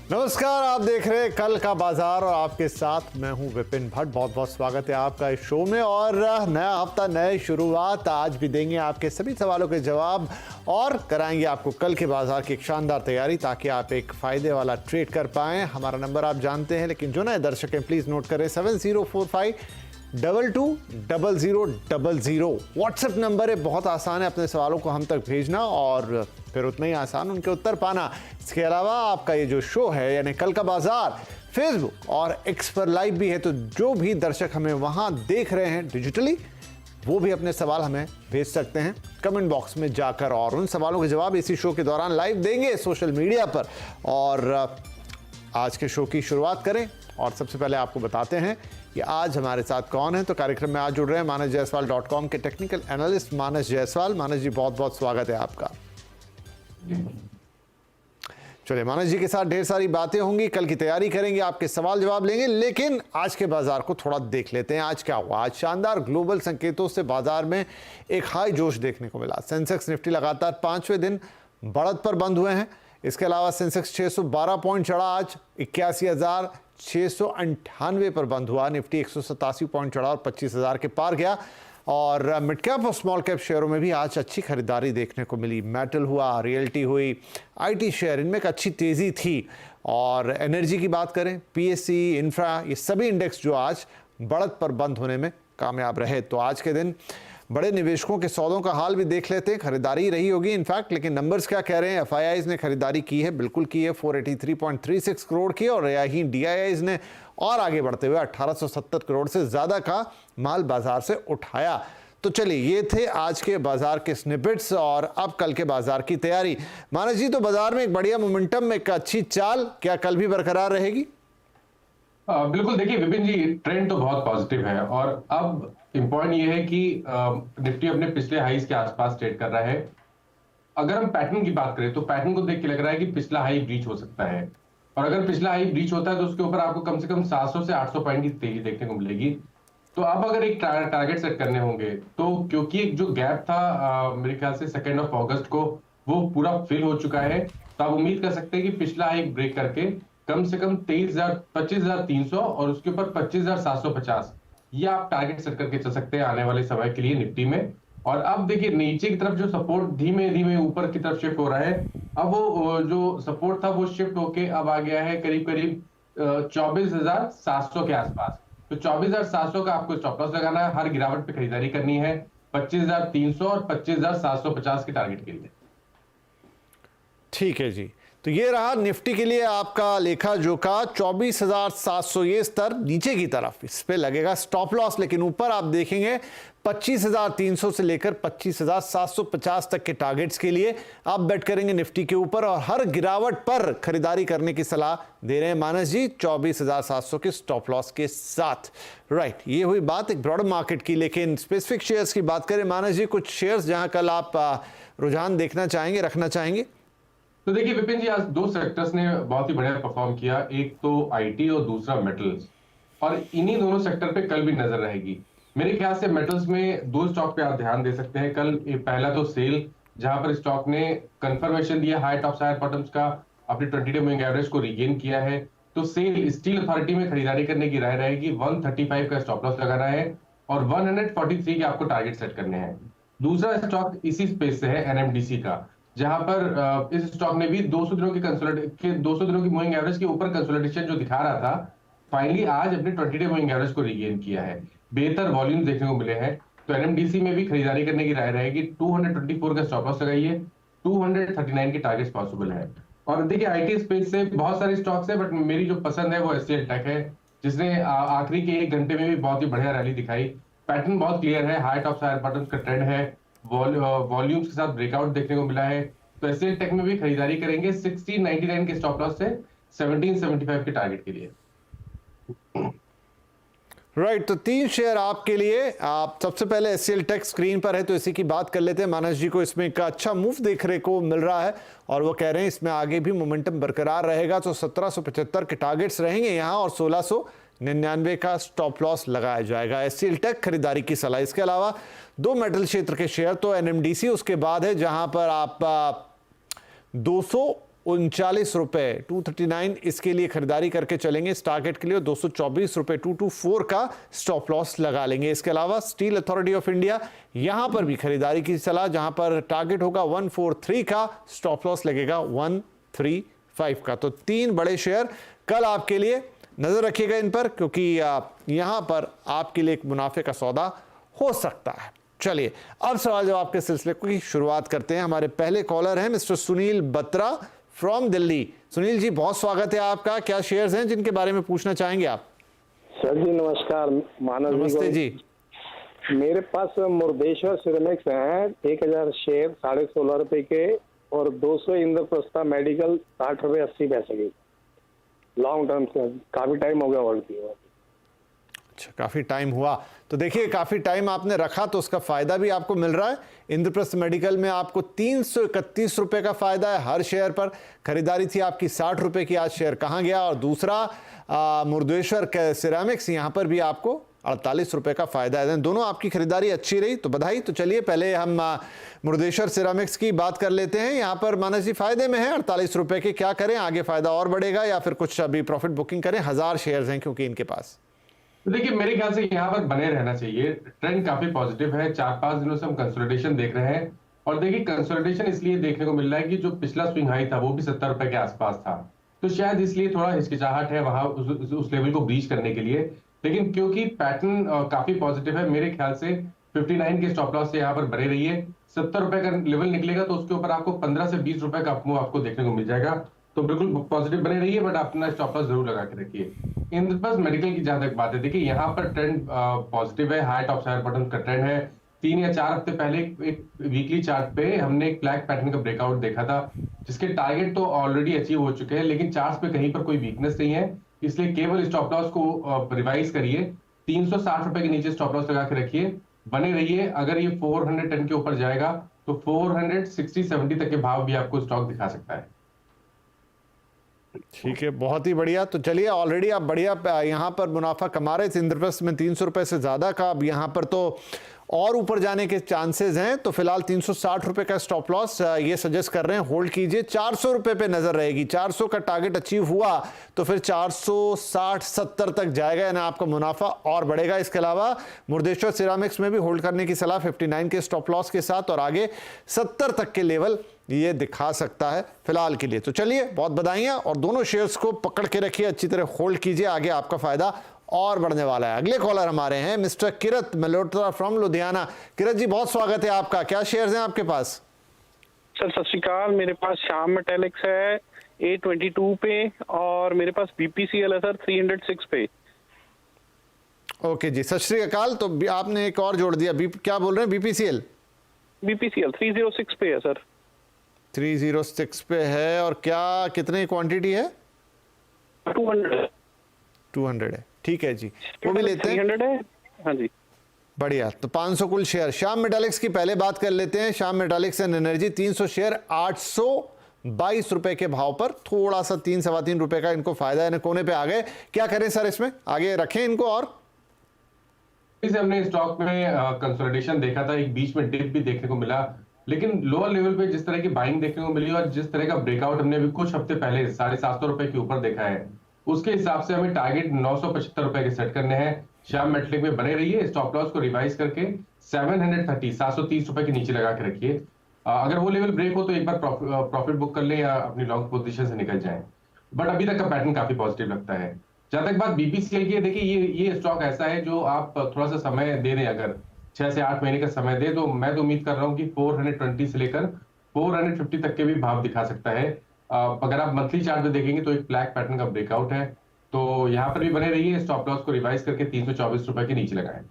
नमस्कार, आप देख रहे हैं कल का बाजार और आपके साथ मैं हूं विपिन भट्ट। बहुत बहुत स्वागत है आपका इस शो में। और नया हफ्ता, नई शुरुआत। आज भी देंगे आपके सभी सवालों के जवाब और कराएंगे आपको कल के बाजार की एक शानदार तैयारी, ताकि आप एक फायदे वाला ट्रेड कर पाएं। हमारा नंबर आप जानते हैं, लेकिन जो नए दर्शक हैं प्लीज नोट करें 7045220000। व्हाट्सएप नंबर है, बहुत आसान है अपने सवालों को हम तक भेजना और फिर उतना ही आसान उनके उत्तर पाना। इसके अलावा आपका ये जो शो है यानी कल का बाजार फेसबुक और एक्स पर लाइव भी है, तो जो भी दर्शक हमें वहां देख रहे हैं डिजिटली, वो भी अपने सवाल हमें भेज सकते हैं कमेंट बॉक्स में जाकर, और उन सवालों के जवाब इसी शो के दौरान लाइव देंगे सोशल मीडिया पर। और आज के शो की शुरुआत करें और सबसे पहले आपको बताते हैं कि आज हमारे साथ कौन है। तो कार्यक्रम में आज जुड़ रहे हैं manasjaiswal.com के टेक्निकल एनालिस्ट मानस जायसवाल। मानस जी, बहुत बहुत स्वागत है आपका। चलिए, मानस जी के साथ ढेर सारी बातें होंगी, कल की तैयारी करेंगे, आपके सवाल जवाब लेंगे, लेकिन आज के बाजार को थोड़ा देख लेते हैं। आज क्या हुआ? आज शानदार ग्लोबल संकेतों से बाजार में एक हाई जोश देखने को मिला। सेंसेक्स निफ्टी लगातार 5वें दिन बढ़त पर बंद हुए हैं। इसके अलावा सेंसेक्स 612 पॉइंट चढ़ा, आज 81,698 पर बंद हुआ। निफ्टी 187 पॉइंट चढ़ा और 25,000 के पार गया। और मिड कैप और स्मॉल कैप शेयरों में भी आज अच्छी खरीदारी देखने को मिली। मेटल हुआ, रियल्टी हुई, आईटी शेयर, इनमें एक अच्छी तेज़ी थी। और एनर्जी की बात करें, पीएससी, इंफ्रा, ये सभी इंडेक्स जो आज बढ़त पर बंद होने में कामयाब रहे। तो आज के दिन बड़े निवेशकों के सौदों का हाल भी देख लेते हैं। खरीदारी रही होगी इनफैक्ट, लेकिन नंबर्स क्या कह रहे हैं? एफआईआईज ने खरीदारी की है, बिल्कुल की है, 483.36 करोड़ की। और यही डीआईआईज ने और आगे बढ़ते हुए 1870 करोड़ से ज्यादा का माल बाजार से उठाया। तो चलिए, ये थे आज के बाजार के स्निपेट्स और अब कल के बाजार की तैयारी। मानस जी, तो बाजार में एक बढ़िया मोमेंटम, एक अच्छी चाल, क्या कल भी बरकरार रहेगी? बिल्कुल। देखिए विपिन जी, ट्रेंड तो बहुत पॉजिटिव है और अब इम्पॉर्टेंट ये है कि निफ्टी अपने पिछले हाईज के आसपास ट्रेड कर रहा है। अगर हम पैटर्न की बात करें तो पैटर्न को देख के लग रहा है कि पिछला हाई ब्रीच हो सकता है, और अगर पिछला हाई ब्रीच होता है तो उसके ऊपर आपको कम से कम 700 से 800 पॉइंट की तेजी देखने को मिलेगी। तो अब अगर एक टारगेट सेट करने होंगे तो, क्योंकि एक जो गैप था मेरे ख्याल से 2 अगस्त को, वो पूरा फिल हो चुका है, तो आप उम्मीद कर सकते हैं कि पिछला हाई ब्रेक करके कम से कम 25,300 और उसके ऊपर 25,750, ये आप टारगेट सेट करके चल सकते हैं आने वाले समय के लिए निफ्टी में। और अब देखिए नीचे की तरफ जो सपोर्ट धीमे धीमे ऊपर की तरफ शिफ्ट हो रहा है, अब वो जो सपोर्ट था वो शिफ्ट होके अब आ गया है करीब करीब 24,700 के आसपास। तो 24,700 का आपको स्टॉप लॉस लगाना है, हर गिरावट पे खरीदारी करनी है 25,300 और 25,750 के टारगेट के लिए। ठीक है जी, तो ये रहा निफ्टी के लिए आपका लेखा जोखा। 24,700 ये स्तर नीचे की तरफ, इस पे लगेगा स्टॉप लॉस, लेकिन ऊपर आप देखेंगे 25,300 से लेकर 25,750 तक के टारगेट्स के लिए आप बेट करेंगे निफ्टी के ऊपर, और हर गिरावट पर खरीदारी करने की सलाह दे रहे हैं मानस जी 24,700 के स्टॉप लॉस के साथ। राइट, ये हुई बात एक ब्रॉड मार्केट की, लेकिन स्पेसिफिक शेयर्स की बात करें मानस जी, कुछ शेयर्स जहां कल आप रुझान देखना चाहेंगे, रखना चाहेंगे? तो देखिए विपिन जी, आज 2 सेक्टर्स ने बहुत ही बढ़िया परफॉर्म किया, एक तो आईटी और दूसरा मेटल्स, और इन्हीं दोनों सेक्टर पे कल भी नजर रहेगी। मेरे ख्याल से मेटल्स में 2 स्टॉक पे आप ध्यान दे सकते हैं कल। पहला तो सेल, जहां पर स्टॉक ने कंफर्मेशन दिया हाई टॉप्स हायर बॉटम्स का, अपनी 20-डे मूविंग एवरेज को रीगेन किया है। तो सेल स्टील अथॉरिटी में खरीदारी करने की राय रहेगी। 135 का स्टॉप लॉस लगाना है और 143 के आपको टारगेट सेट करने हैं। दूसरा स्टॉक इसी स्पेस से है, एनएमडीसी का, जहां पर इस स्टॉक ने भी 200 दिनों की 200 दिनों की मूविंग एवरेज के ऊपर कंसोलिडेशन जो दिखा रहा था, फाइनली आज अपने 20-डे मूविंग एवरेज को रीगेन किया है। बेहतर वॉल्यूम देखने को मिले हैं, तो एनएमडीसी में भी खरीदारी करने की राय रहेगी। 224 का स्टॉप लॉस लगाइए, 239 के टारगेट्स पॉसिबल है। और देखिए आईटी स्पेस से बहुत सारे स्टॉक्स है, बट मेरी जो पसंद है वो एचसीएल टेक है, जिसने आखिरी के 1 घंटे में भी बहुत ही बढ़िया रैली दिखाई। पैटर्न बहुत क्लियर है, हाई टॉप हायर बॉटम्स का ट्रेंड है, वॉल्यूम्स के साथ ब्रेकआउट देखने को मिला है। तो एचसीएल टेक में भी खरीदारी करेंगे 1699 के स्टॉप लॉस से 1775 के टारगेट के लिए। राइट, तो 3 शेयर आपके लिए। आप सबसे पहले एचसीएल टेक स्क्रीन पर है, तो इसी की बात कर लेते हैं। मानस जी को इसमें एक अच्छा मूव देखने को मिल रहा है और वो कह रहे हैं इसमें आगे भी मोमेंटम बरकरार रहेगा। तो 1775 के टारगेट्स रहेंगे यहाँ और 1699 का स्टॉप लॉस लगाया जाएगा। एचसीएल टेक खरीदारी की सलाह। इसके अलावा 2 मेटल क्षेत्र के शेयर, तो एनएमडीसी उसके बाद है, जहां पर आप ₹39 239 इसके लिए खरीदारी करके चलेंगे। इस टारगेट के लिए ₹224 224 का स्टॉप लॉस लगा लेंगे। इसके अलावा स्टील अथॉरिटी ऑफ इंडिया, यहां पर भी खरीदारी की सलाह, जहां पर टारगेट होगा 143 का, स्टॉप लॉस लगेगा 135 का। तो 3 बड़े शेयर कल आपके लिए, नजर रखिएगा इन पर, क्योंकि यहां पर आपके लिए एक मुनाफे का सौदा हो सकता है। चलिए अब सवाल जवाब के सिलसिले की शुरुआत करते हैं। हमारे पहले कॉलर हैं मिस्टर सुनील बत्रा फ्रॉम दिल्ली। सुनील जी, बहुत स्वागत है आपका। क्या शेयर्स हैं जिनके बारे में पूछना चाहेंगे आप? सर जी नमस्कार। मानव नमस्ते जी। मेरे पास मुर्देश्वर सिरेमिक्स हैं 1000 शेयर ₹16.5 के, और 200 इंद्रप्रस्था मेडिकल ₹60.80 की। लॉन्ग टर्म से काफी टाइम हो गया होल्ड किया। अच्छा, काफी टाइम हुआ तो देखिए, काफी टाइम आपने रखा तो उसका फायदा भी आपको मिल रहा है। इंद्रप्रस्थ मेडिकल में आपको ₹331 का फायदा है हर शेयर पर। खरीदारी थी आपकी ₹60 की, आज शेयर कहां गया? और दूसरा मुर्देश्वर सिरेमिक्स, यहां पर भी आपको ₹48 का फायदा है। दोनों आपकी खरीदारी अच्छी रही तो बधाई। तो चलिए पहले हम मुर्देश्वर सिरेमिक्स की बात कर लेते हैं। यहाँ पर मानस जी फायदे में है ₹48 के, क्या करें? आगे फायदा और बढ़ेगा या फिर कुछ अभी प्रॉफिट बुकिंग करें? 1000 शेयर्स हैं क्योंकि इनके पास। देखिए, मेरे ख्याल से यहाँ पर बने रहना चाहिए। ट्रेंड काफी पॉजिटिव है। 4-5 दिनों से हम कंसोलिडेशन देख रहे हैं, और देखिए कंसोलिडेशन इसलिए देखने को मिल रहा है कि जो पिछला स्विंग हाई था वो भी ₹70 के आसपास था, तो शायद इसलिए थोड़ा हिचकिचाहट है वहां उस लेवल को ब्रीच करने के लिए। लेकिन क्योंकि पैटर्न काफी पॉजिटिव है, मेरे ख्याल से 59 के स्टॉप लॉस से यहाँ पर बने रहिए। ₹70 का लेवल निकलेगा तो उसके ऊपर आपको ₹15 से ₹20 का अपमूव आपको देखने को मिल जाएगा। तो बिल्कुल पॉजिटिव बने रहिए, बट अपना स्टॉप लॉस जरूर लगा के रखिए। इंद्रप्रस्थ मेडिकल की जहां तक बात है, देखिए यहाँ पर ट्रेंड पॉजिटिव है। हाई टॉप हायर बॉटम का ट्रेंड है। 3 या 4 हफ्ते पहले एक वीकली चार्ट पे हमने एक फ्लैग पैटर्न का ब्रेकआउट देखा था, जिसके टारगेट तो ऑलरेडी अचीव हो चुके हैं, लेकिन चार्ट्स पे कहीं पर कोई वीकनेस नहीं है। इसलिए केवल स्टॉप लॉस को रिवाइज करिए। ₹360 के नीचे स्टॉप लॉस लगा के रखिए, बने रहिए। अगर ये 410 के ऊपर जाएगा तो 460-70 तक के भाव भी आपको स्टॉक दिखा सकता है। ठीक है, बहुत ही बढ़िया। तो चलिए, ऑलरेडी आप बढ़िया यहाँ पर मुनाफा कमा रहे थे इंद्रप्रस्थ में ₹300 से ज्यादा का। अब यहाँ पर तो और ऊपर जाने के चांसेस हैं, तो फिलहाल ₹360 का स्टॉप लॉस ये सजेस्ट कर रहे हैं, होल्ड कीजिए। ₹400 पे नजर रहेगी। 400 का टारगेट अचीव हुआ तो फिर 460-70 तक जाएगा, यानी आपका मुनाफा और बढ़ेगा। इसके अलावा मुर्देश्वर सिरेमिक्स में भी होल्ड करने की सलाह 59 के स्टॉप लॉस के साथ, और आगे 70 तक के लेवल ये दिखा सकता है फिलहाल के लिए। तो चलिए, बहुत बधाइयां, और दोनों शेयर्स को पकड़ के रखिए, अच्छी तरह होल्ड कीजिए, आगे आपका फायदा और बढ़ने वाला है। अगले कॉलर हमारे हैं मिस्टर किरत मल्होत्रा फ्रॉम लुधियाना। किरत जी, बहुत स्वागत है आपका। क्या शेयर्स हैं आपके पास? सर सत श्री अकाल। मेरे पास श्याम मेटालिक्स है 822 पे, और मेरे पास बीपीसीएल है सर 306 पे। ओके जी, सत श्री अकाल। तो आपने एक और जोड़ दिया, क्या बोल रहे हैं? बीपीसीएल 306 पे है सर। 306 पे है, और क्या कितनी क्वांटिटी है? 200 है। ठीक है जी, वो भी लेते हैं। 300 है, हाँ जी। बढ़िया। तो 500 कुल शेयर। श्याम मेटालिक्स की पहले बात कर लेते हैं। Shyam Metalics and Energy 300 share ₹822 के भाव पर, थोड़ा सा ₹3-3.25 का इनको फायदा है, कोने पे आ गए। क्या करें सर इसमें? आगे रखें इनको? और इसे हमने स्टॉक में कंसोलिडेशन देखा था, एक बीच में डिप भी देखने को मिला, लेकिन लोअर लेवल पे जिस तरह की बाइंग देखने को मिली और जिस तरह का ब्रेकआउट हमने अभी कुछ हफ्ते पहले ₹750 के ऊपर देखा है, उसके हिसाब से हमें टारगेट ₹975 के सेट करने हैं। श्याम मेटलिक में बने रहिए, स्टॉप लॉस को रिवाइज करके 730 के नीचे लगा के रखिए। अगर वो लेवल ब्रेक हो तो एक बार प्रॉफिट बुक कर ले या अपनी लॉन्ग पोजीशन से निकल जाए, बट अभी तक का पैटर्न काफी पॉजिटिव लगता है। जहां तक बात बीपीसीएल की है, देखिए ये स्टॉक ऐसा है जो आप थोड़ा सा समय दे दें, अगर 6 से 8 महीने का समय दे, तो मैं तो उम्मीद कर रहा हूँ कि 420 से लेकर 450 तक के भी भाव दिखा सकता है। अगर आप मंथली चार्ट में देखेंगे तो एक फ्लैग पैटर्न का ब्रेकआउट है, तो यहाँ पर भी बने रहिए। स्टॉप लॉस को रिवाइज करके ₹324 के नीचे लगाएं।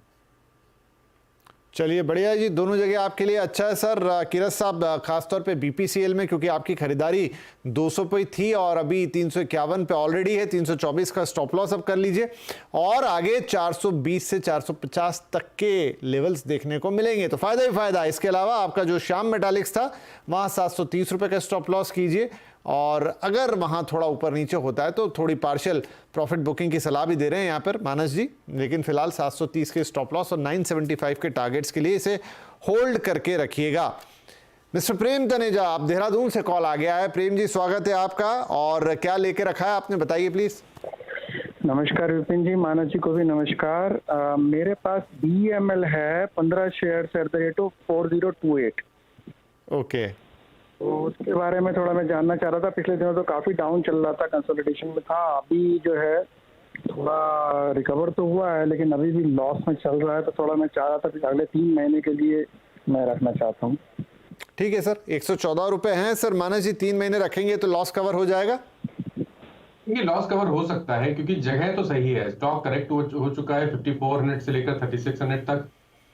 चलिए, बढ़िया जी, दोनों जगह आपके लिए अच्छा है सर। किरत साहब, खासतौर पे बीपीसीएल में, क्योंकि आपकी खरीदारी 200 पे थी और अभी 351 पे ऑलरेडी है, 324 का स्टॉप लॉस अब कर लीजिए, और आगे 420 से 450 तक के लेवल्स देखने को मिलेंगे, तो फायदा ही फायदा। इसके अलावा आपका जो श्याम मेटालिक्स था वहाँ ₹730 का स्टॉप लॉस कीजिए, और अगर वहाँ थोड़ा ऊपर नीचे होता है तो थोड़ी पार्शियल प्रॉफिट बुकिंग की सलाह भी दे रहे हैं यहाँ पर मानस जी, लेकिन फिलहाल 730 के स्टॉप लॉस और 975 के टारगेट्स के लिए इसे होल्ड करके रखिएगा। मिस्टर प्रेम तनेजा, आप देहरादून से कॉल आ गया है। प्रेम जी, स्वागत है आपका। और क्या लेके रखा है आपने, बताइए प्लीज। नमस्कार विपिन जी, मानव जी को भी नमस्कार। मेरे पास BEML है 15 share at the rate of 4028। Okay, तो उसके बारे में थोड़ा मैं जानना चाह रहा था। पिछले दिनों तो काफी डाउन चल रहा था, कंसोलिडेशन में था। अभी जो है थोड़ा रिकवर तो हुआ है, लेकिन अभी भी लॉस में चल रहा है। तो थोड़ा मैं चाह रहा था कि अगले 3 महीने के लिए मैं रखना चाहता हूँ। ठीक है सर, 114 रुपए हैं सर। मानस जी, 3 महीने रखेंगे तो लॉस कवर हो जाएगा? ये लॉस कवर हो सकता है क्योंकि जगह तो सही है, स्टॉक करेक्ट हो चुका है 5400 से लेकर 3600 तक।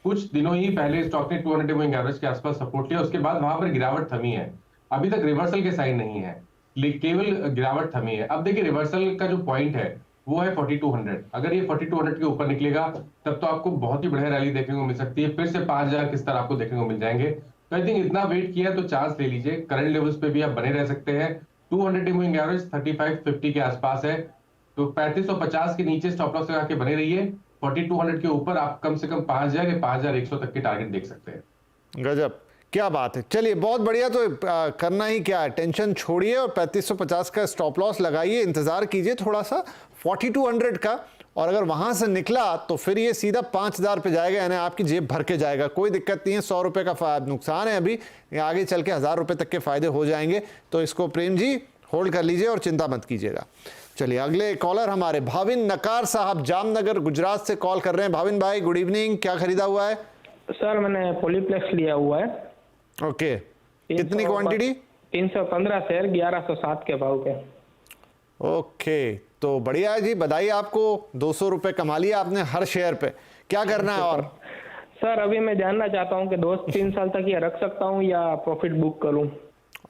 कुछ दिनों ही पहले स्टॉक ने 200 मूविंग एवरेज के आसपास सपोर्ट लिया, उसके बाद वहां पर गिरावट थमी है। अभी तक रिवर्सल के साइन नहीं है, केवल गिरावट थमी है। अब देखिए, रिवर्सल का जो पॉइंट है वो है 4200। अगर ये 4200 के ऊपर निकलेगा तब तो आपको बहुत ही बढ़िया रैली देखने को मिल सकती है। फिर से 5000 किस तरह आपको देखने को मिल जाएंगे। तो आई थिंक इतना वेट किया तो चांस ले लीजिए। करंट लेवल्स पे भी आप बने रह सकते हैं। 200 मूविंग एवरेज 3550 के आसपास है, तो 3550 के नीचे स्टॉप लॉस लगा के बने रहिए। 4200 के ऊपर आप कम से कम 5000 या 5100 तक के टारगेट देख सकते हैं। गजब, क्या बात है। चलिए, बहुत बढ़िया। तो करना ही क्या है, टेंशन छोड़िए और 3550 का स्टॉप लॉस लगाइए। इंतजार कीजिए थोड़ा सा 4200 का, और अगर वहां से निकला तो फिर ये सीधा 5000 पे जाएगा, यानी आपकी जेब भर के जाएगा। कोई दिक्कत नहीं है। 100 रुपए का नुकसान है अभी, आगे चल के 1000 रुपए तक के फायदे हो जाएंगे। तो इसको प्रेम जी होल्ड कर लीजिए और चिंता मत कीजिएगा। चलिए, अगले कॉलर हमारे भाविन नकार साहब जामनगर गुजरात से कॉल कर रहे हैं। भाविन भाई, गुड इवनिंग। क्या खरीदा हुआ है? सर मैंने पॉलीप्लेक्स लिया हुआ है। ओके, कितनी क्वांटिटी? 315 शेयर 1107 के भाव के। ओके, तो बढ़िया है जी, बधाई आपको। 200 रुपए कमा लिया आपने हर शेयर पे। क्या करना है और? सर अभी मैं जानना चाहता हूँ कि 2-3 साल तक ये रख सकता हूँ या प्रॉफिट बुक करूँ?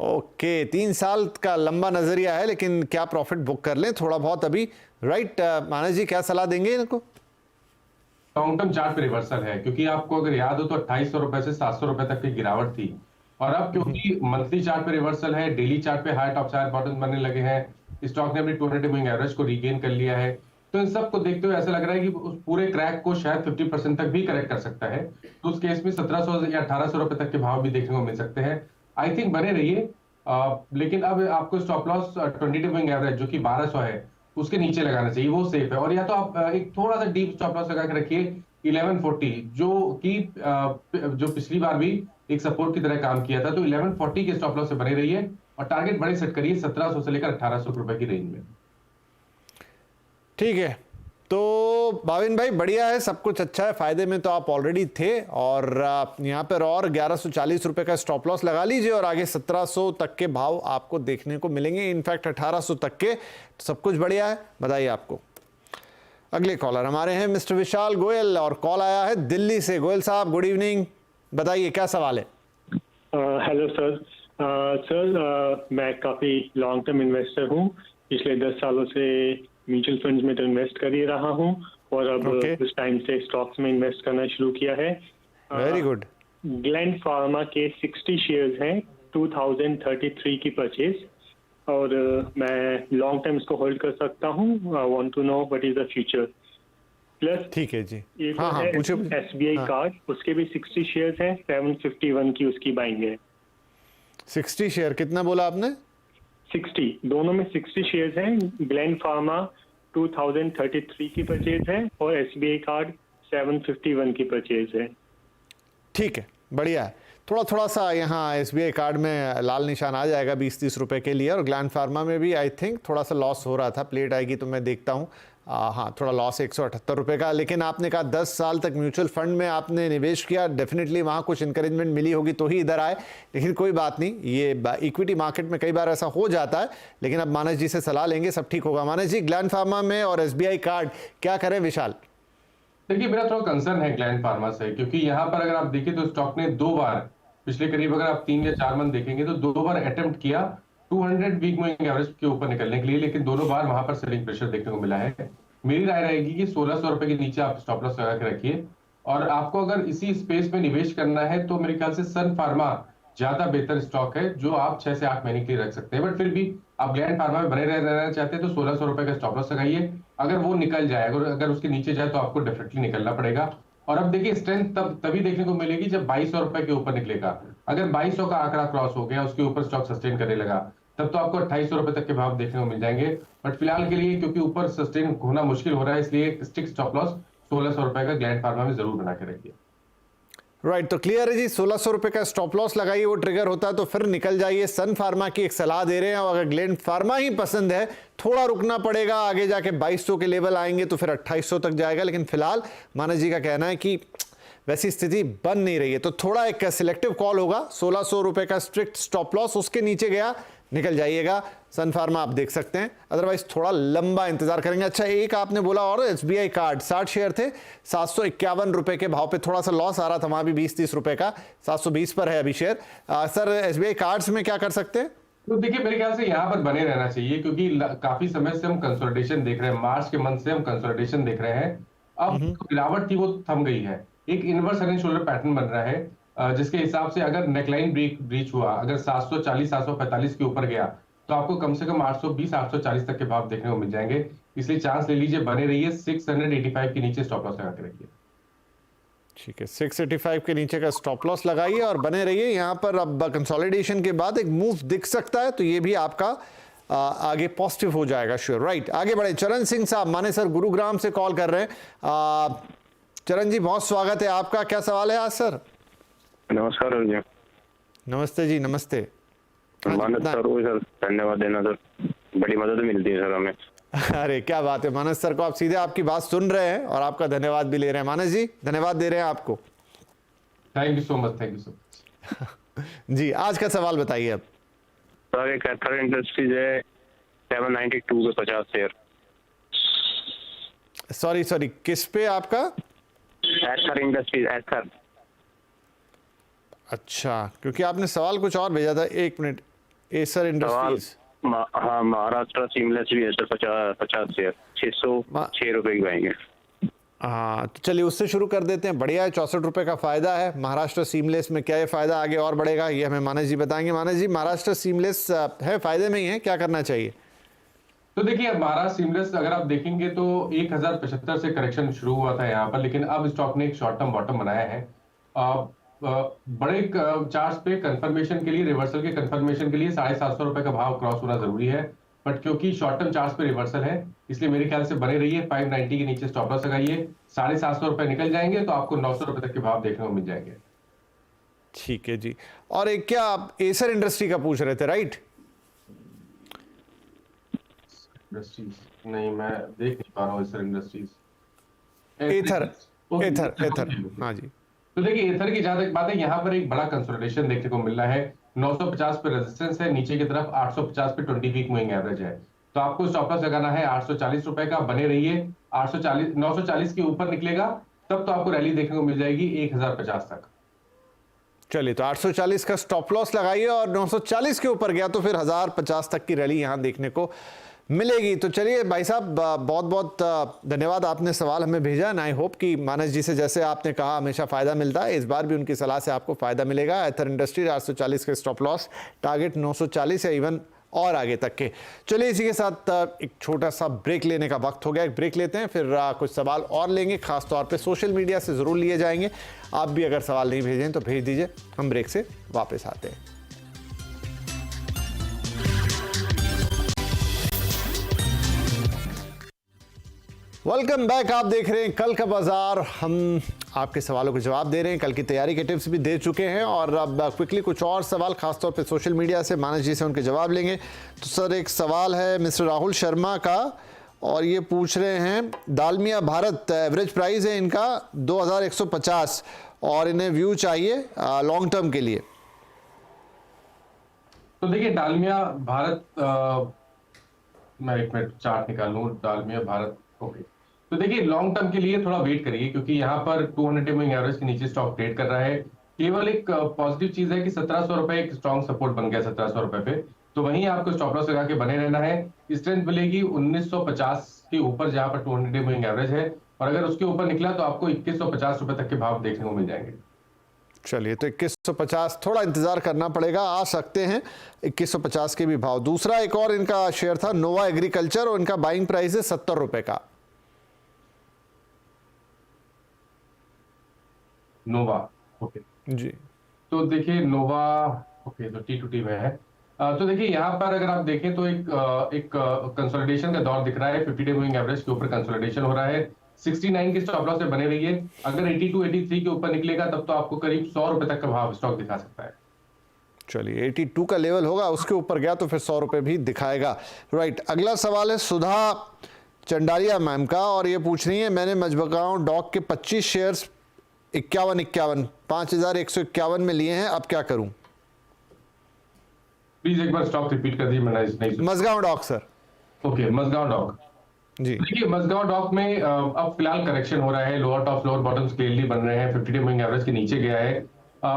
ओके, 3 साल का लंबा नजरिया है, लेकिन क्या प्रॉफिट बुक कर लें थोड़ा बहुत अभी, राइट? मानस जी, क्या सलाह देंगे इनको? लॉन्ग टर्म चार्ट पे रिवर्सल है, क्योंकि आपको अगर याद हो तो 2800 रुपए से 700 रुपए तक की गिरावट थी। और अब क्योंकि मंथली चार्ट पे रिवर्सल है, डेली चार्ट पे हाई टॉप चार्ट बॉटम बनने लगे हैं, स्टॉक ने अपनी 200 मूविंग एवरेज को रीगेन कर लिया है। तो इन सब को देखते हुए ऐसा लग रहा है कि उस पूरे क्रैक को शायद 50% तक भी करेक्ट कर सकता है। तो उस केस में 1700 या 1800 रुपए तक के भाव भी देखने को मिल सकते हैं। आई थिंक बने रहिए। लेकिन अब आपको स्टॉप लॉस 20 मूविंग एवरेज जो कि 1200 है उसके नीचे लगाना चाहिए, वो सेफ है। और या तो आप एक थोड़ा सा डीप स्टॉप लॉस लगा के रखिए 1140, जो पिछली बार भी एक सपोर्ट की तरह काम किया था। तो 1140 के स्टॉप लॉस से बने रहिए और टारगेट बड़े सेट करिए 1700 से लेकर 1800 रुपए की रेंज में। ठीक है, तो भाविन भाई बढ़िया है, सब कुछ अच्छा है। फायदे में तो आप ऑलरेडी थे, और यहाँ पर और 1140 रुपए का स्टॉप लॉस लगा लीजिए, और आगे 1700 तक के भाव आपको देखने को मिलेंगे, इनफैक्ट 1800 तक के। तो सब कुछ बढ़िया है, बधाई आपको। अगले कॉलर हमारे हैं मिस्टर विशाल गोयल, और कॉल आया है दिल्ली से। गोयल साहब, गुड इवनिंग, बताइए क्या सवाल है? Hello sir. मैं काफ़ी लॉन्ग टर्म इन्वेस्टर हूँ। पिछले 10 सालों से म्यूचुअल फंड्स में तो इन्वेस्ट कर ही रहा हूँ, और अब उस टाइम से स्टॉक्स में इन्वेस्ट करना शुरू किया है। Very good. ग्लैंड फार्मा के 60 शेयर्स हैं, 2033 की परचेज, और मैं लॉन्ग टर्म इसको होल्ड कर सकता हूँ। I want to know what is the future. Plus ठीक है जी, एक हाँ, पूछिए। SBI कार्ड, उसके भी 60 शेयर्स हैं, 751 की उसकी बाइंग है। 60 शेयर कितना बोला आपने? 60, दोनों में 60 शेयर्स हैं। ग्लैंड फार्मा 2033 की परचेज है, और SBI कार्ड 751 की परचेज है। ठीक है, बढ़िया है। थोड़ा सा यहाँ SBI कार्ड में लाल निशान आ जाएगा 20-30 रुपए के लिए, और ग्लैंड फार्मा में भी आई थिंक थोड़ा सा लॉस हो रहा था। प्लेट आएगी तो मैं देखता हूँ। हाँ, थोड़ा लॉस 178 रुपए का। लेकिन आपने कहा 10 साल तक म्यूचुअल फंड में आपने निवेश किया, डेफिनेटली वहाँ कुछ इंकरेजमेंट मिली होगी तो ही इधर आए। लेकिन कोई बात नहीं, ये इक्विटी मार्केट में कई बार ऐसा हो जाता है। लेकिन अब मानस जी से सलाह लेंगे, सब ठीक होगा। मानस जी, ग्लैंड फार्मा में और SBI कार्ड क्या करें? विशाल, देखिए, मेरा थोड़ा कंसर्न है ग्लैंड फार्मा से, क्योंकि यहाँ पर अगर आप देखिए तो स्टॉक ने 2 बार पिछले करीब अगर आप 3 या 4 मंथ देखेंगे तो 2 बार अटेम्प्ट किया 200 वीक मूविंग एवरेज के ऊपर निकलने के लिए, लेकिन दोनों बार वहां पर सेलिंग प्रेशर देखने को मिला है। मेरी राय रहेगी कि 1600 रुपए के नीचे आप स्टॉप लॉस लगा के रखिए। और आपको अगर इसी स्पेस में निवेश करना है तो मेरे ख्याल से सन फार्मा ज्यादा बेहतर स्टॉक है, जो आप 6 से 8 महीने के लिए रख सकते हैं। बट फिर भी आप ग्लैंड फार्मा में बने रहना चाहते हैं तो 1600 रुपए का स्टॉप लॉस लगाइए। अगर वो निकल जाए, अगर उसके नीचे जाए तो आपको डेफिनेटली निकलना पड़ेगा। और अब देखिए, स्ट्रेंथ तभी देखने को मिलेगी जब 2200 रुपए के ऊपर निकलेगा। अगर 2200 का आंकड़ा क्रॉस हो गया, उसके ऊपर स्टॉक सस्टेन करने लगा, तब तो आपको 2800 रुपए तक के भाव देखने को मिल जाएंगे। बट फिलहाल के लिए क्योंकि ऊपर सस्टेन होना मुश्किल हो रहा है, इसलिए स्टिक स्टॉप लॉस 1600 रुपए का ग्लैंड फार्मा में जरूर बना के रखिए। राइट, तो क्लियर है जी। 1600 रुपए का स्टॉप लॉस लगाइए, वो ट्रिगर होता है तो फिर निकल जाइए। सन फार्मा की एक सलाह दे रहे हैं, और अगर ग्लैंड फार्मा ही पसंद है, थोड़ा रुकना पड़ेगा, आगे जाके 2200 के लेवल आएंगे तो फिर 2800 तक जाएगा। लेकिन फिलहाल मानस जी का कहना है कि वैसी स्थिति बन नहीं रही है, तो थोड़ा एक सिलेक्टिव कॉल होगा। 1600 रुपए का स्ट्रिक्ट स्टॉप लॉस, उसके नीचे गया निकल जाइएगा। सन फार्मा आप देख सकते हैं, अदरवाइज थोड़ा लंबा इंतजार करेंगे। अच्छा, एक आपने बोला और SBI कार्ड 60 शेयर थे, 751 रुपए के भाव पे थोड़ा सा लॉस आ रहा था, वहां भी 20-30 रुपए का, 720 पर है अभी शेयर। सर, SBI कार्ड्स में क्या कर सकते हैं? तो देखिए, मेरे ख्याल से यहाँ पर बने रहना चाहिए, क्योंकि काफी समय से हम कंसोलिडेशन देख रहे हैं। मार्च के मंथ से हम कंसोलिडेशन देख रहे हैं। अब गिरावट थी वो थम गई है, एक inverse head and shoulder pattern बन रहा है, जिसके हिसाब से अगर नेकलाइन ब्रीच हुआ, अगर 740-745 के ऊपर गया, तो आपको कम से कम 820-840 तक के भाव देखने को मिल जाएंगे। इसलिए चांस ले लीजिए, बने रहिए। 685 के नीचे स्टॉप लॉस लगा के रखिए। ठीक है, 685 के नीचे का स्टॉप लॉस लगाइए और बने रहिए। यहाँ पर अब कंसोलिडेशन के बाद एक मूव दिख सकता है, तो ये भी आपका आगे पॉजिटिव हो जाएगा, श्योर। राइट, आगे बढ़े। चरण सिंह साहब, माने सर गुरुग्राम से कॉल कर रहे हैं। चरण जी, बहुत स्वागत है आपका। क्या सवाल है आज सर? नमस्कार जी। नमस्ते जी, नमस्ते। मानस सर को सर धन्यवाद देना सर, बड़ी मदद मिलती है सर हमें। अरे क्या बात है, मानस सर को आप सीधे आपकी बात सुन रहे हैं और आपका धन्यवाद भी ले रहे हैं। मानस जी, धन्यवाद दे रहे हैं आपको। Thank you so much, thank you so much. जी, आज का सवाल बताइए अब। सर, एक एथर इंडस्ट्रीज है 792 के 50 शेयर। सॉरी, किस पे आपका? एथर इंडस्ट्रीज, एथर। अच्छा, क्योंकि आपने सवाल कुछ और भेजा था। एक मिनट। एसर इंडस्ट्रीज, हाँ, महाराष्ट्र सीमलेस भी है सर, 50 शेयर, 606 रुपए की पाएंगे। हाँ, तो चलिए उससे शुरू कर देते हैं। बढ़िया है, 64 रुपए का फायदा है। महाराष्ट्र सीमलेस में क्या ये फायदा आगे और बढ़ेगा, ये हमें मानस जी बताएंगे। मानस जी, महाराष्ट्र सीमलेस है फायदे में ही है, क्या करना चाहिए? तो देखिए, महाराष्ट्र सीमलेस अगर आप देखेंगे तो 1075 से करेक्शन शुरू हुआ था यहाँ पर, लेकिन अब स्टॉक ने एक शॉर्ट टर्म बॉटम बनाया है। बड़े चार्ट्स पे कंफर्मेशन के लिए, रिवर्सल के कंफर्मेशन के लिए 750 रुपए का भाव क्रॉस होना जरूरी है। बट क्योंकि शॉर्ट टर्म चार्ट्स पे रिवर्सल है, इसलिए मेरे ख्याल से बने रहिए। 590 के नीचे स्टॉप लॉस लगाइए। 750 रुपए निकल जाएंगे तो आपको 900 रुपए तक के भाव देखने को मिल जाएंगे। ठीक है जी। और एक क्या आप एसर इंडस्ट्री का पूछ रहे थे, राइट? इंडस्ट्रीज नहीं, मैं देख नहीं पा रहा हूँ एसर इंडस्ट्रीज। एथर, हाँ जी। तो देखिए, एथर की जहां तक बात है, यहाँ पर एक बड़ा कंसोलिडेशन देखने को मिल रहा है। 950 पे रेजिस्टेंस है, नीचे की तरफ 850 पे 20 वीक मूविंग एवरेज है। तो आपको स्टॉप लॉस लगाना है 840 रुपए का। बने रहिए। 940 के ऊपर निकलेगा तब तो आपको रैली देखने को मिल जाएगी 1050 तक। चलिए, तो 840 का स्टॉप लॉस लगाइए और 940 के ऊपर गया तो फिर 1050 तक की रैली यहां देखने को मिलेगी। तो चलिए भाई साहब, बहुत बहुत धन्यवाद, आपने सवाल हमें भेजा। एंड आई होप कि मानस जी से जैसे आपने कहा हमेशा फायदा मिलता है, इस बार भी उनकी सलाह से आपको फायदा मिलेगा। एथर इंडस्ट्रीज 840 के स्टॉप लॉस, टारगेट 940 या इवन और आगे तक के। चलिए, इसी के साथ एक छोटा सा ब्रेक लेने का वक्त हो गया। एक ब्रेक लेते हैं, फिर कुछ सवाल और लेंगे, खासतौर पे सोशल मीडिया से ज़रूर लिए जाएंगे। आप भी अगर सवाल नहीं भेजें तो भेज दीजिए, हम ब्रेक से वापस आते हैं। Welcome back. आप देख रहे हैं कल का बाजार। हम आपके सवालों के जवाब दे रहे हैं, कल की तैयारी के टिप्स भी दे चुके हैं और अब क्विकली कुछ और सवाल खासतौर पे सोशल मीडिया से मानस जी से उनके जवाब लेंगे। तो सर, एक सवाल है मिस्टर राहुल शर्मा का और ये पूछ रहे हैं, दालमिया भारत एवरेज प्राइस है इनका 2150 और इन्हें व्यू चाहिए लॉन्ग टर्म के लिए। तो देखिए, दालमिया भारत, मैं एक मिनट चार्ट निकाल लूं। दालमिया भारत, ओके। तो देखिए, लॉन्ग टर्म के लिए थोड़ा वेट करिए, क्योंकि यहाँ पर 200 मूविंग एवरेज के नीचे स्टॉक ट्रेड कर रहा है। केवल एक पॉजिटिव चीज है कि 1700 रुपए एक स्ट्रॉन्ग सपोर्ट बन गया 1700 रुपए पे, तो वहीं आपको स्टॉप लॉस लगा के बने रहना है। स्ट्रेंथ मिलेगी 1950 के ऊपर, जहां पर 200 मूविंग एवरेज है, और अगर उसके ऊपर निकला तो आपको 2150 रुपए तक के भाव देखने को मिल जाएंगे। चलिए, तो 2150 थोड़ा इंतजार करना पड़ेगा, आ सकते हैं 2150 के भी भाव। दूसरा एक और इनका शेयर था नोवा एग्रीकल्चर और इनका बाइंग प्राइस है 70 रुपए का। नोवा, ओके जी। तो देखिए नोवा, ओके, तो T2T में है। तो देखिए यहाँ पर अगर आप देखें तो एक कंसोलिडेशन का दौर दिख रहा है। 50 डे मूविंग एवरेज के ऊपर कंसोलिडेशन हो रहा है। 69 की स्टॉप लॉस से बने रहिए। अगर 82, 83 के ऊपर निकलेगा तब तो आपको करीब 100 रुपए तक का भाव स्टॉक दिखा सकता है। चलिए 82 का लेवल होगा, उसके ऊपर गया तो फिर 100 रुपए भी दिखाएगा। राइट, अगला सवाल है सुधा चंडालिया मैम का, और ये पूछ रही है मैंने मजबगांव डॉक के 25 शेयर्स 51 में लिए हैं, अब क्या करूं? प्लीज एक बार स्टॉक रिपीट कर दीजिए, मैंने नहीं सुना। Mazagon dock sir. Okay, Mazagon dock ji. देखिए मजगांव डॉक में अब फिलहाल करेक्शन हो रहा है। Lower top lower bottoms clearly बन रहे हैं। 50 डे मूविंग एवरेज के नीचे गया है।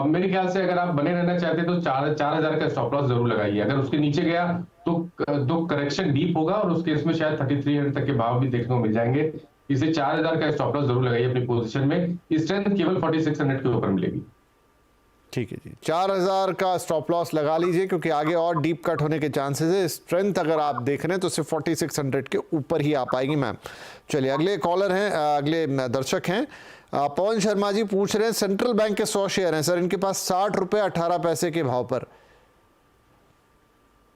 मेरे ख्याल से अगर आप बने रहना चाहते हैं तो 4000 का स्टॉप लॉस जरूर लगाइए। अगर उसके नीचे गया तो करेक्शन डीप होगा और उसके इसमें शायद 3300 तक के भाव भी देखने को मिल जाएंगे। इसे 4000 का स्टॉप लॉस जरूर लगाइए अपनी पोजीशन में। स्ट्रेंथ केवल 4600 के ऊपर मिलेगी। ठीक है जी, 4000 का स्टॉप लॉस लगा लीजिए क्योंकि आगे और डीप कट होने के चांसेस है। स्ट्रेंथ अगर आप देख रहे हैं तो सिर्फ 4600 के ऊपर ही आ पाएगी मैम। चलिए अगले कॉलर हैं, अगले दर्शक हैं पवन शर्मा जी, पूछ रहे हैं सेंट्रल बैंक के 100 शेयर हैं सर, इनके पास 60 रुपए 18 पैसे के भाव पर।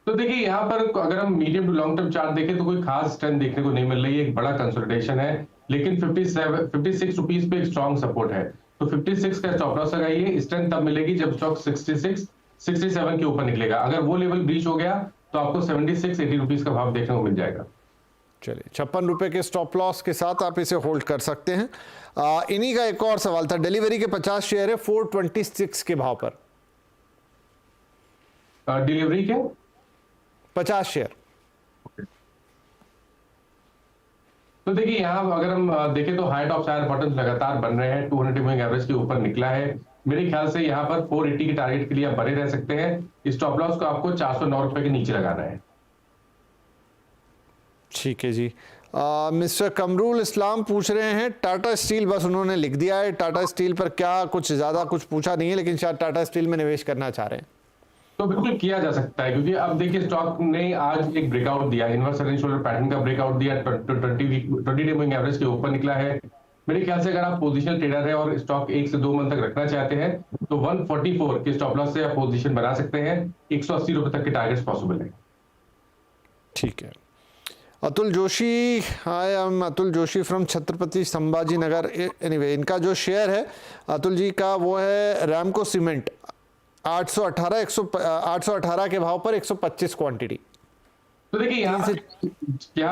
तो देखिए यहाँ पर अगर हम medium to long term chart देखें तो कोई खास स्ट्रेंथ देखने को नहीं मिल रही है। एक बड़ा कंसोलिडेशन है, लेकिन 56 रुपीज पे एक स्ट्रॉन्ग सपोर्ट है। तो 56 का स्टॉप लॉस लगाइए। स्ट्रेंथ तब मिलेगी जब स्टॉक 66, 67 के ऊपर निकलेगा। अगर वो लेवल ब्रीच हो गया तो आपको 76, 80 रुपीज का भाव देखने को मिल जाएगा। चलिए 56 रुपए के स्टॉप लॉस के साथ आप इसे होल्ड कर सकते हैं। इन्हीं का एक और सवाल था, डिलीवरी के 50 शेयर है 426 के भाव पर। डिलीवरी के 50 शेयर। तो देखिए यहाँ अगर हम देखें तो हाई टॉप हायर बॉटम्स लगातार बन रहे हैं। 200 मूविंग एवरेज के ऊपर निकला है। मेरे ख्याल से यहाँ पर 480 के टारगेट के लिए आप बने रह सकते हैं। स्टॉप लॉस को आपको 409 रुपए के नीचे लगाना है। ठीक है जी। मिस्टर कमरुल इस्लाम पूछ रहे हैं टाटा स्टील, बस उन्होंने लिख दिया है टाटा स्टील पर, क्या कुछ ज़्यादा कुछ पूछा नहीं है, लेकिन शायद टाटा स्टील में निवेश करना चाह रहे हैं। तो बिल्कुल किया जा सकता है क्योंकि अब देखिए स्टॉक ने आज एक ब्रेकआउट दिया, inverse head and shoulder pattern का ब्रेकआउट दिया। 20 डे मूविंग एवरेज के ऊपर निकला है। मेरे ख्याल से अगर आप पोजीशनल ट्रेडर है और स्टॉक 1 से 2 मंथ तक रखना चाहते हैं तो 144 के स्टॉप लॉस से आप पोजीशन बना सकते हैं। 180 रुपए तक के टारगेट्स पॉसिबल है। ठीक है। Atul Joshi, I am Atul Joshi from Chhatrapati Sambhaji Nagar. Anyway इनका जो शेयर है अतुल जी का वो है रैमको सीमेंट, 818 के भाव पर 125 क्वांटिटी। तो देखिए यहाँ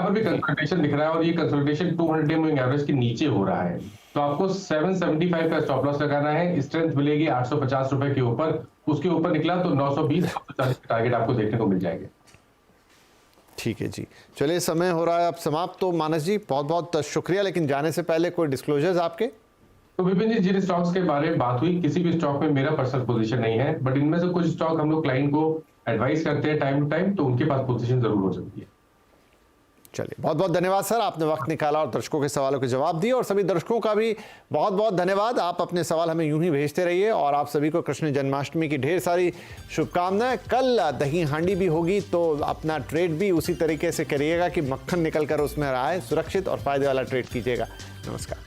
पर भी कंसोलिडेशन दिख रहा है और ये कंसोलिडेशन 200 डे मूविंग एवरेज के नीचे हो रहा है। तो आपको 775 का स्टॉप लॉस लगाना है। स्ट्रेंथ मिलेगी 850 रुपए के ऊपर। उसके ऊपर निकला तो 920 टारगेट आपको देखने को मिल जाएंगे। ठीक है जी, चलिए समय हो रहा है अब समाप्त। तो मानस जी बहुत बहुत शुक्रिया, लेकिन जाने से पहले कोई डिस्क्लोजर्स आपके? तो विपिन जी, जिन स्टॉक्स के बारे में बात हुई, किसी भी स्टॉक में मेरा पर्सनल पोजीशन नहीं है, बट इनमें से कुछ स्टॉक हम लोग क्लाइंट को एडवाइस करते हैं टाइम टू टाइम, तो उनके पास पोजीशन जरूर हो सकती है। चलिए बहुत बहुत धन्यवाद सर, आपने वक्त निकाला और दर्शकों के सवालों के जवाब दिए। और सभी दर्शकों का भी बहुत बहुत धन्यवाद। आप अपने सवाल हमें यूं ही भेजते रहिए और आप सभी को कृष्ण जन्माष्टमी की ढेर सारी शुभकामनाएं। कल दही हांडी भी होगी, तो अपना ट्रेड भी उसी तरीके से करिएगा कि मक्खन निकल कर उसमें आए। सुरक्षित और फायदे वाला ट्रेड कीजिएगा। नमस्कार।